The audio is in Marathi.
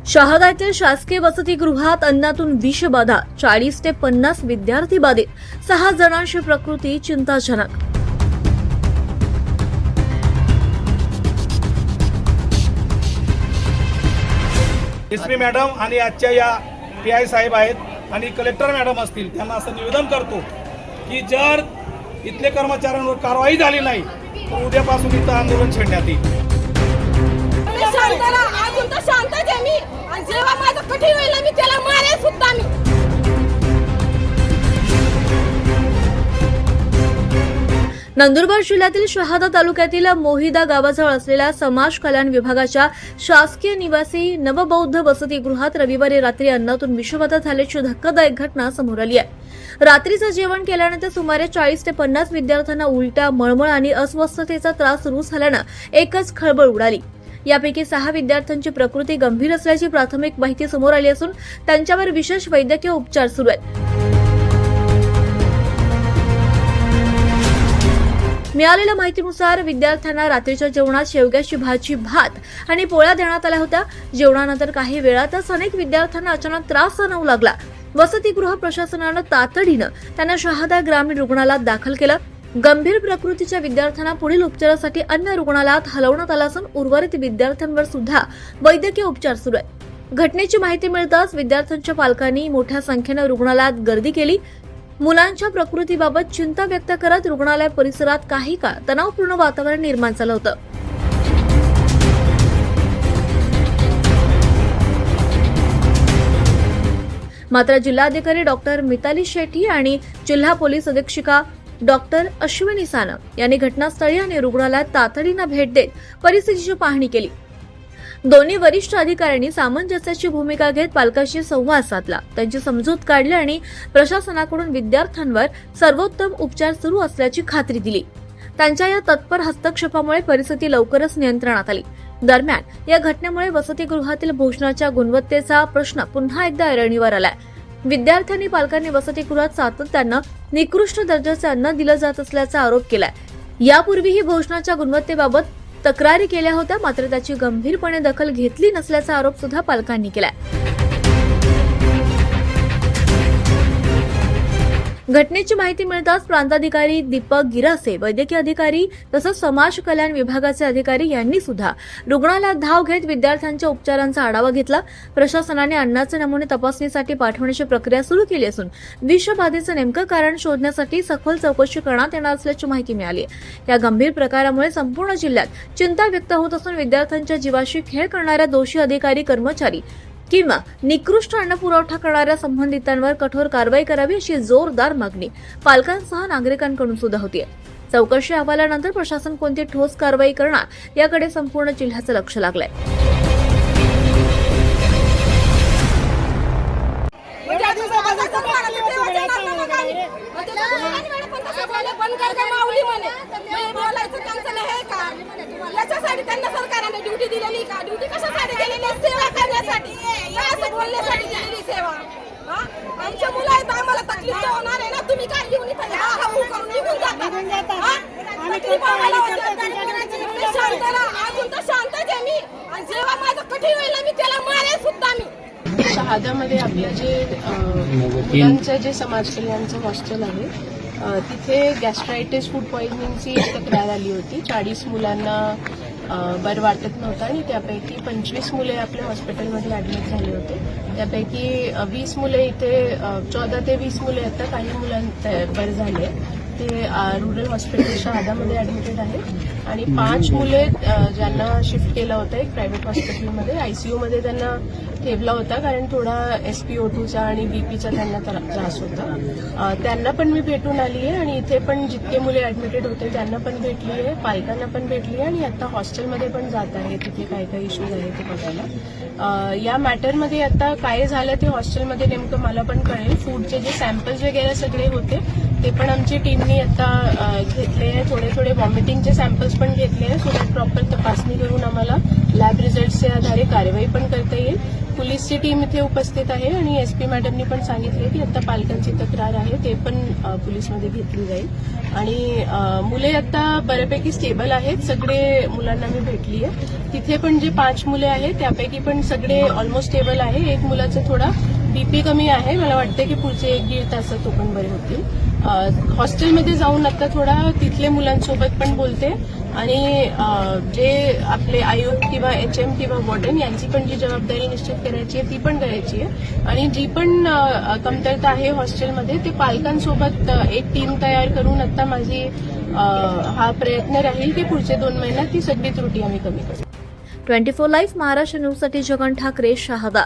शहादा येथील शासकीय वसतिगृहात अन्नातून विषबाधा, 40 ते 50 विद्यार्थी बाधित, 6 जणांची प्रकृती चिंताजनक. एसपी मॅडम आणि आजच्या या पीआय साहेब आहेत आणि कलेक्टर मॅडम असतील, त्यांना असं निवेदन करतो की जर इथले कर्मचाऱ्यांवर कारवाई झाली नाही तर उद्यापासून इथं आंदोलन छेडण्यात येईल. अजून तर शांतच आहे मी, आणि जेव्हा माझं कठीण होईल मी त्याला मारेल सुद्धा मी. नंदुरबार जिल्ह्यातील शहादा तालुक्यातील मोहिदा गावाजवळ असलेल्या समाज कल्याण विभागाच्या शासकीय निवासी नवबौद्ध वसतिगृहात रविवारी रात्री अन्नातून विषबाधा झाल्याची धक्कादायक घटना समोर आली आहे. रात्रीचं जेवण केल्यानंतर सुमारे 40 ते 50 विद्यार्थ्यांना उलट्या, मळमळ आणि अस्वस्थतेचा त्रास सुरू झाल्यानं एकच खळबळ उडाली. यापैकी 6 विद्यार्थ्यांची प्रकृती गंभीर असल्याची प्राथमिक माहिती समोर आली असून त्यांच्यावर विशेष वैद्यकीय उपचार सुरू आहेत. मिळालेल्या माहितीनुसार विद्यार्थ्यांना रात्रीच्या जेवणात शेवग्याची भाजी, भात आणि पोळ्या देण्यात आल्या होत्या. जेवणानंतर काही वेळातच अनेक विद्यार्थ्यांना अचानक त्रास जाणवू लागला. वसतिगृह प्रशासनानं तातडीनं त्यांना शहादा ग्रामीण रुग्णालयात दाखल केलं. गंभीर प्रकृतीच्या विद्यार्थ्यांना पुढील उपचारासाठी अन्य रुग्णालयात हलवण्यात आलं असून उर्वरित विद्यार्थ्यांवर सुद्धा वैद्यकीय उपचार सुरू आहेत. घटनेची माहिती मिळताच विद्यार्थ्यांच्या पालकांनी मोठ्या संख्येनं रुग्णालयात गर्दी केली. मुलांच्या प्रकृतीबाबत चिंता व्यक्त करत रुग्णालय परिसरात काही काळ तणावपूर्ण वातावरण निर्माण झालं होतं. मात्र जिल्हाधिकारी डॉक्टर मिताली शेट्टी आणि जिल्हा पोलीस अधीक्षिका डॉक्टर अश्विनी सानप यांनी घटनास्थळी आणि रुग्णालयात तातडीनं भेट देत परिस्थितीची पाहणी केली. दोन्ही वरिष्ठ अधिकाऱ्यांनी सामंजस्याची भूमिका घेत पालकांशी संवाद साधला, त्यांची समजूत काढली आणि प्रशासनाकडून विद्यार्थ्यांवर सर्वोत्तम उपचार सुरू असल्याची खात्री दिली. त्यांच्या या तत्पर हस्तक्षेपामुळे परिस्थिती लवकरच नियंत्रणात आली. दरम्यान या घटनेमुळे वसतिगृहातील भोजनाच्या गुणवत्तेचा प्रश्न पुन्हा एकदा ऐरणीवर आलाय. विद्यार्थ्यांनी पालकांनी वसतिगृहात सातत्यानं निकृष्ट दर्जाचे अन्न दिलं जात असल्याचा आरोप केलाय. यापूर्वीही भोजनाच्या गुणवत्तेबाबत तक्रारी केल्या होत्या, मात्र त्याची गंभीरपणे दखल घेतली नसल्याचा आरोप सुद्धा पालकांनी केलाय. घटनेची माहिती मिळताच प्रांताधिकारी दीपक गिरासे, वैद्यकीय अधिकारी तसंच समाज कल्याण विभागाचे अधिकारी यांनी सुद्धा रुग्णालयात धाव घेत विद्यार्थ्यांच्या उपचारांचा आढावा घेतला. प्रशासनाने अन्नाचे नमुने तपासणीसाठी पाठवण्याची प्रक्रिया सुरू केली असून विषबाधेचं नेमकं कारण शोधण्यासाठी सखोल चौकशी करण्यात येणार असल्याची माहिती मिळाली आहे. या गंभीर प्रकारामुळे संपूर्ण जिल्ह्यात चिंता व्यक्त होत असून विद्यार्थ्यांच्या जीवाशी खेळ करणाऱ्या दोषी अधिकारी, कर्मचारी किंवा निकृष्ट अन्न पुरवठा करणाऱ्या संबंधितांवर कठोर कारवाई करावी अशी जोरदार मागणी पालकांसह नागरिकांकडून सुद्धा होतीये. चौकशी अहवालानंतर प्रशासन कोणती ठोस कारवाई करणार याकडे संपूर्ण जिल्ह्याचं लक्ष लागलंय. याच्यासाठी त्यांना सरकारने ड्युटी दिलेली का? ड्युटी कशासाठी दिलेली? सेवा करण्यासाठी, असं बोलण्यासाठी दिलेली सेवा. आमच्या मुलं आहेत, आम्हाला तकलीफ तर होणार आहे ना. तुम्ही काय घेऊन इथं करून निघून जाता? अजून तर शांतच आहे मी, आणि जेव्हा माझं कठीण होईल मी त्याला मारेल सुद्धा मी. शहादामध्ये आपलं जे मुलांचं जे समाज कल्याणचं हॉस्टेल आहे, तिथे गॅस्ट्रायटिस, फूड पॉइझनिंगची तक्रार आली होती. 40 मुलांना बरं वाटत नव्हतं आणि त्यापैकी 25 मुले आपल्या हॉस्पिटलमध्ये ऍडमिट झाले होते. त्यापैकी 20 मुले इथे 14 ते 20 मुले आता काही मुलांना बरं झाले ते रुरल हॉस्पिटल शहादामध्ये ऍडमिटेड आहेत आणि 5 मुले ज्यांना शिफ्ट केला होता एक प्रायव्हेट हॉस्पिटलमध्ये, आयसीयूमध्ये त्यांना ठेवला होता कारण थोडा SpO2चा आणि बीपीचा त्यांना त्रास होता. त्यांना पण मी भेटून आली आहे आणि इथे पण जितके मुले ऍडमिटेड होते त्यांना पण भेटली आहे, पालकांना पण भेटली आहे आणि आता हॉस्टेलमध्ये पण जात आहे. तिथे काय काय इश्यूज आहे ते बघायला. या मॅटरमध्ये आता काय झालं ते हॉस्टेलमध्ये नेमकं मला पण कळेल. फूडचे जे सॅम्पल्स वगैरे सगळे होते ते पण आमची टीमनी आता घेतले आहे. थोडे थोडे व्हॉमिटिंगचे सॅम्पल्स पण घेतले आहे, सो दॅट प्रॉपर तपासणी करून आम्हाला लॅब रिझल्टच्या आधारे कारवाई पण करता येईल. पोलीस पोलीसची टीम इथे उपस्थित आहे आणि एसपी मॅडमनी पण सांगितले की आता पालकांची तक्रार आहे ते पण पोलीसमध्ये घेतली जाईल आणि मुले आता बऱ्यापैकी स्टेबल आहेत. सगळे मुलांना मी भेटली आहे. तिथे पण जे 5 मुले आहेत त्यापैकी पण सगळे ऑलमोस्ट स्टेबल आहे. एक मुलाचा थोडा बीपी कमी आहे. मला वाटतं की पुढचे 1-1.5 तासात तो पण बरे होतील. हॉस्टेलमध्ये जाऊन आता थोडा तिथल्या मुलांसोबत पण बोलते आणि जे आपले आयोग किंवा HM किंवा वॉर्डन यांची पण जी जबाबदारी निश्चित करायची आहे ती पण करायची आहे आणि जी पण कमतरता आहे हॉस्टेलमध्ये ते पालकांसोबत एक टीम तयार करून आता माझी हा प्रयत्न राहील की पुढचे 2 महिन्यात ती सगळी त्रुटी आम्ही कमी करू. 24 लाईव्ह महाराष्ट्र न्यूजसाठी जगन ठाकरे, शहादा.